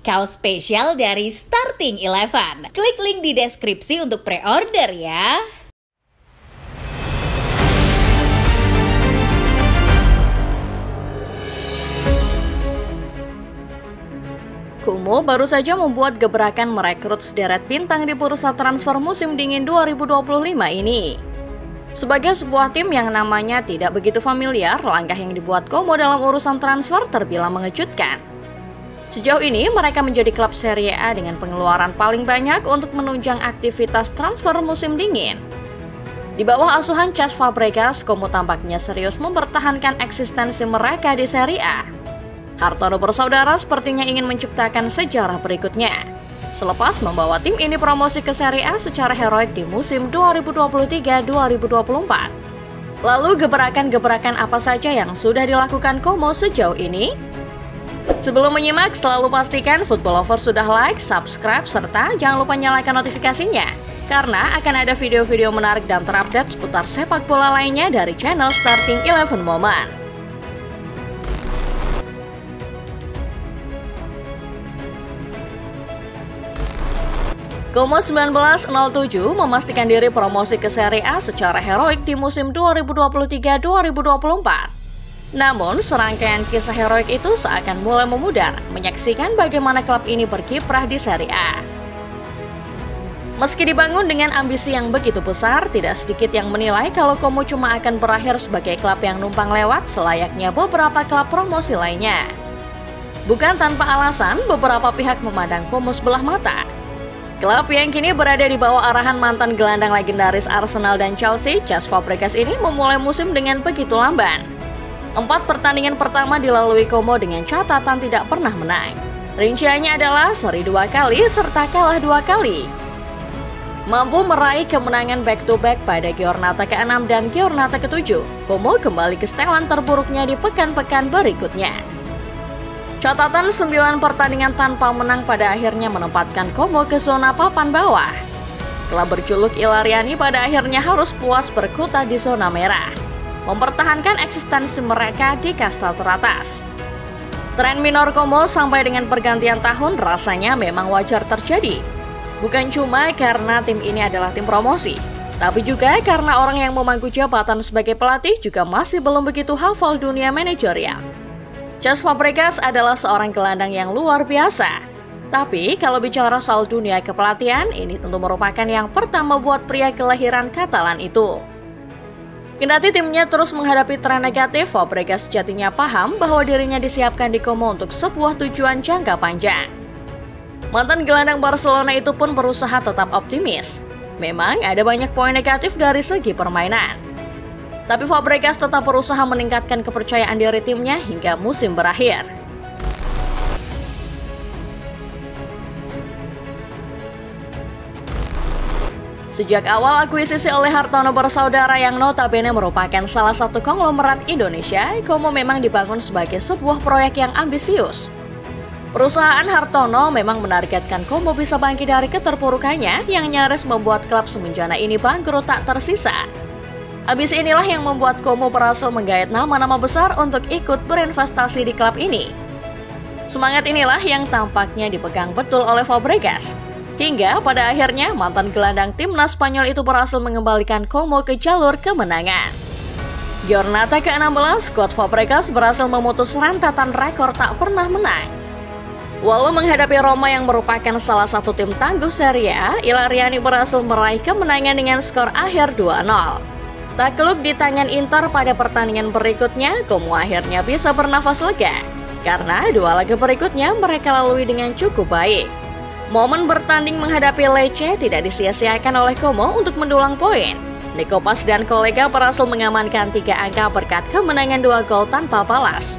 Kaos spesial dari Starting Eleven. Klik link di deskripsi untuk pre-order ya. Como baru saja membuat gebrakan merekrut sederet bintang di bursa transfer musim dingin 2025 ini. Sebagai sebuah tim yang namanya tidak begitu familiar, langkah yang dibuat Como dalam urusan transfer terbilang mengejutkan. Sejauh ini, mereka menjadi klub Serie A dengan pengeluaran paling banyak untuk menunjang aktivitas transfer musim dingin. Di bawah asuhan Cesc Fabregas, Como tampaknya serius mempertahankan eksistensi mereka di Serie A. Hartono bersaudara sepertinya ingin menciptakan sejarah berikutnya, selepas membawa tim ini promosi ke Serie A secara heroik di musim 2023-2024. Lalu gebrakan-gebrakan apa saja yang sudah dilakukan Como sejauh ini? Sebelum menyimak, selalu pastikan Football Lover sudah like, subscribe, serta jangan lupa nyalakan notifikasinya, karena akan ada video-video menarik dan terupdate seputar sepak bola lainnya dari channel Starting Eleven Moment. Como 1907 memastikan diri promosi ke Serie A secara heroik di musim 2023-2024. Namun, serangkaian kisah heroik itu seakan mulai memudar menyaksikan bagaimana klub ini berkiprah di Serie A. Meski dibangun dengan ambisi yang begitu besar, tidak sedikit yang menilai kalau Como cuma akan berakhir sebagai klub yang numpang lewat selayaknya beberapa klub promosi lainnya. Bukan tanpa alasan, beberapa pihak memandang Como sebelah mata. Klub yang kini berada di bawah arahan mantan gelandang legendaris Arsenal dan Chelsea, Cesc Fabregas ini memulai musim dengan begitu lamban. 4 pertandingan pertama dilalui Como dengan catatan tidak pernah menang. Rinciannya adalah seri 2 kali serta kalah 2 kali. Mampu meraih kemenangan back-to-back pada Giornata ke-6 dan Giornata ke-7, Como kembali ke setelan terburuknya di pekan-pekan berikutnya. Catatan 9 pertandingan tanpa menang pada akhirnya menempatkan Como ke zona papan bawah. Klub berjuluk Ilariani pada akhirnya harus puas berkutat di zona merah, mempertahankan eksistensi mereka di kasta teratas. Tren minor Como sampai dengan pergantian tahun rasanya memang wajar terjadi. Bukan cuma karena tim ini adalah tim promosi, tapi juga karena orang yang memangku jabatan sebagai pelatih juga masih belum begitu hafal dunia manajerial. Cesc Fabregas adalah seorang gelandang yang luar biasa. Tapi kalau bicara soal dunia kepelatihan, ini tentu merupakan yang pertama buat pria kelahiran Katalan itu. Kendati timnya terus menghadapi tren negatif, Fabregas sejatinya paham bahwa dirinya disiapkan di Como untuk sebuah tujuan jangka panjang. Mantan gelandang Barcelona itu pun berusaha tetap optimis. Memang ada banyak poin negatif dari segi permainan, tapi Fabregas tetap berusaha meningkatkan kepercayaan diri timnya hingga musim berakhir. Sejak awal akuisisi oleh Hartono bersaudara yang notabene merupakan salah satu konglomerat Indonesia, Como memang dibangun sebagai sebuah proyek yang ambisius. Perusahaan Hartono memang menargetkan Como bisa bangkit dari keterpurukannya yang nyaris membuat klub semenjana ini bangkrut tak tersisa. Ambisi inilah yang membuat Como berhasil menggait nama-nama besar untuk ikut berinvestasi di klub ini. Semangat inilah yang tampaknya dipegang betul oleh Fabregas. Hingga pada akhirnya mantan gelandang timnas Spanyol itu berhasil mengembalikan Como ke jalur kemenangan. Giornata ke-16, skuad Fabregas berhasil memutus rentetan rekor tak pernah menang. Walau menghadapi Roma yang merupakan salah satu tim tangguh Serie A, Ilariani berhasil meraih kemenangan dengan skor akhir 2-0. Takluk di tangan Inter pada pertandingan berikutnya, Como akhirnya bisa bernafas lega, karena 2 laga berikutnya mereka lalui dengan cukup baik. Momen bertanding menghadapi Lecce tidak disia-siakan oleh Como untuk mendulang poin. Nico Paz dan kolega berhasil mengamankan 3 angka berkat kemenangan 2 gol tanpa balas.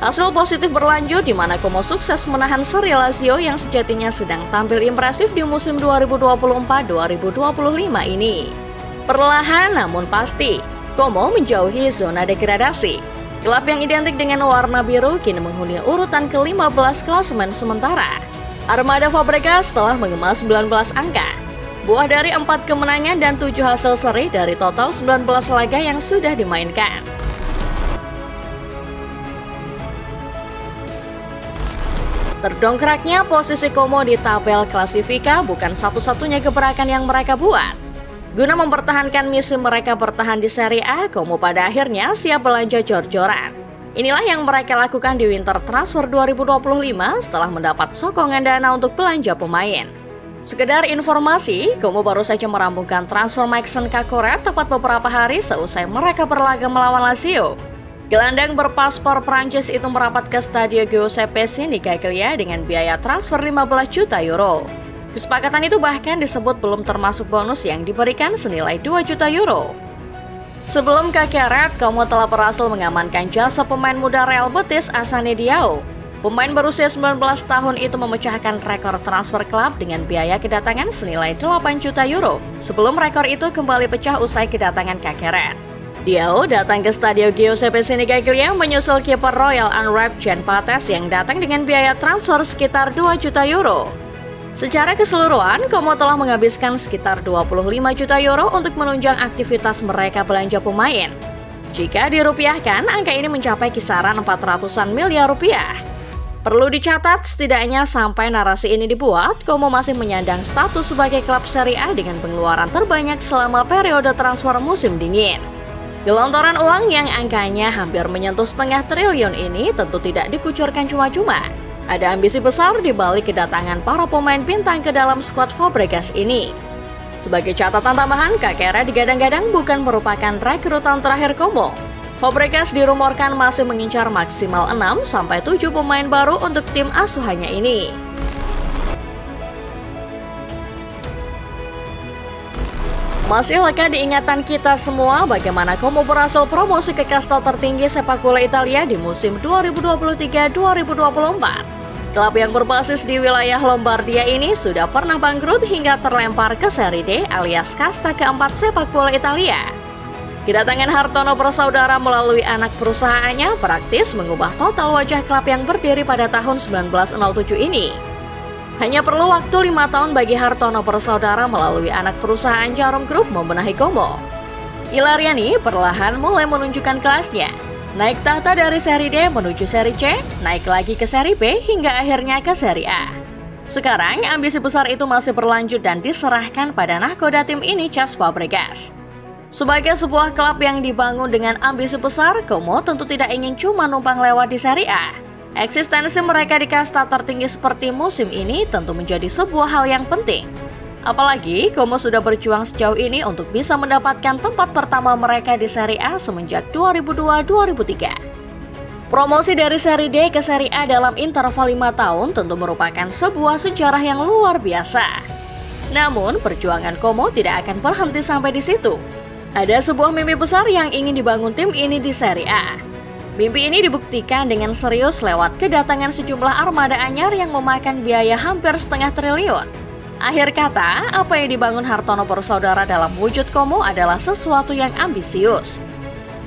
Hasil positif berlanjut di mana Como sukses menahan seri Lazio yang sejatinya sedang tampil impresif di musim 2024-2025 ini. Perlahan namun pasti, Como menjauhi zona degradasi. Klub yang identik dengan warna biru kini menghuni urutan ke-15 klasemen sementara. Armada Fabregas telah mengemas 19 angka, buah dari 4 kemenangan dan 7 hasil seri dari total 19 laga yang sudah dimainkan. Terdongkraknya posisi Como di tabel Klasifika bukan satu-satunya gebrakan yang mereka buat. Guna mempertahankan misi mereka bertahan di Serie A, Como pada akhirnya siap belanja jor-joran. Inilah yang mereka lakukan di winter transfer 2025 setelah mendapat sokongan dana untuk belanja pemain. Sekedar informasi, Como baru saja merampungkan transfer Maxence Cacoret tepat beberapa hari seusai mereka berlaga melawan Lazio. Gelandang berpaspor Prancis itu merapat ke Stadio Giuseppe Sinigaglia dengan biaya transfer 15 juta euro. Kesepakatan itu bahkan disebut belum termasuk bonus yang diberikan senilai 2 juta euro. Sebelum Cacoret, Como telah berhasil mengamankan jasa pemain muda Real Betis Assane Diao. Pemain berusia 19 tahun itu memecahkan rekor transfer klub dengan biaya kedatangan senilai 8 juta euro. Sebelum rekor itu kembali pecah usai kedatangan Cacoret. Diao datang ke Stadio Giuseppe Sinigaglia menyusul kiper Royal Antwerp Jan Pates yang datang dengan biaya transfer sekitar 2 juta euro. Secara keseluruhan, Como telah menghabiskan sekitar 25 juta euro untuk menunjang aktivitas mereka belanja pemain. Jika dirupiahkan, angka ini mencapai kisaran 400-an miliar rupiah. Perlu dicatat, setidaknya sampai narasi ini dibuat, Como masih menyandang status sebagai klub Serie A dengan pengeluaran terbanyak selama periode transfer musim dingin. Gelontoran uang yang angkanya hampir menyentuh setengah triliun ini tentu tidak dikucurkan cuma-cuma. Ada ambisi besar di balik kedatangan para pemain bintang ke dalam skuad Fabregas ini. Sebagai catatan tambahan, Cacoret digadang-gadang bukan merupakan rekrutan terakhir Como. Fabregas dirumorkan masih mengincar maksimal 6-7 pemain baru untuk tim asuhannya ini. Masih lekat diingatan kita semua bagaimana Como berhasil promosi ke kasta tertinggi sepak bola Italia di musim 2023-2024. Klub yang berbasis di wilayah Lombardia ini sudah pernah bangkrut hingga terlempar ke Serie D alias kasta keempat sepak bola Italia. Kedatangan Hartono bersaudara melalui anak perusahaannya praktis mengubah total wajah klub yang berdiri pada tahun 1907 ini. Hanya perlu waktu 5 tahun bagi Hartono bersaudara melalui anak perusahaan Jarum Group membenahi Como. Ilariani perlahan mulai menunjukkan kelasnya. Naik tahta dari Serie D menuju Serie C, naik lagi ke Serie B hingga akhirnya ke Serie A. Sekarang ambisi besar itu masih berlanjut dan diserahkan pada nahkoda tim ini Cesc Fabregas. Sebagai sebuah klub yang dibangun dengan ambisi besar, Como tentu tidak ingin cuma numpang lewat di Serie A. Eksistensi mereka di kasta tertinggi seperti musim ini tentu menjadi sebuah hal yang penting. Apalagi Como sudah berjuang sejauh ini untuk bisa mendapatkan tempat pertama mereka di Serie A semenjak 2002-2003. Promosi dari Serie D ke Serie A dalam interval 5 tahun tentu merupakan sebuah sejarah yang luar biasa. Namun, perjuangan Como tidak akan berhenti sampai di situ. Ada sebuah mimpi besar yang ingin dibangun tim ini di Serie A. Mimpi ini dibuktikan dengan serius lewat kedatangan sejumlah armada anyar yang memakan biaya hampir setengah triliun. Akhir kata, apa yang dibangun Hartono bersaudara dalam wujud Como adalah sesuatu yang ambisius.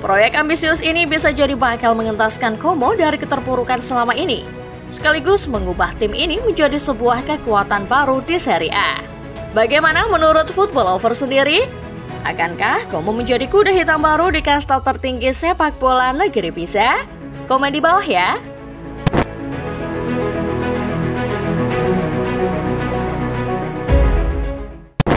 Proyek ambisius ini bisa jadi bakal mengentaskan Como dari keterpurukan selama ini, sekaligus mengubah tim ini menjadi sebuah kekuatan baru di Serie A. Bagaimana menurut Football Lover sendiri? Akankah Como menjadi kuda hitam baru di kasta tertinggi sepak bola negeri Pisa? Komen di bawah ya!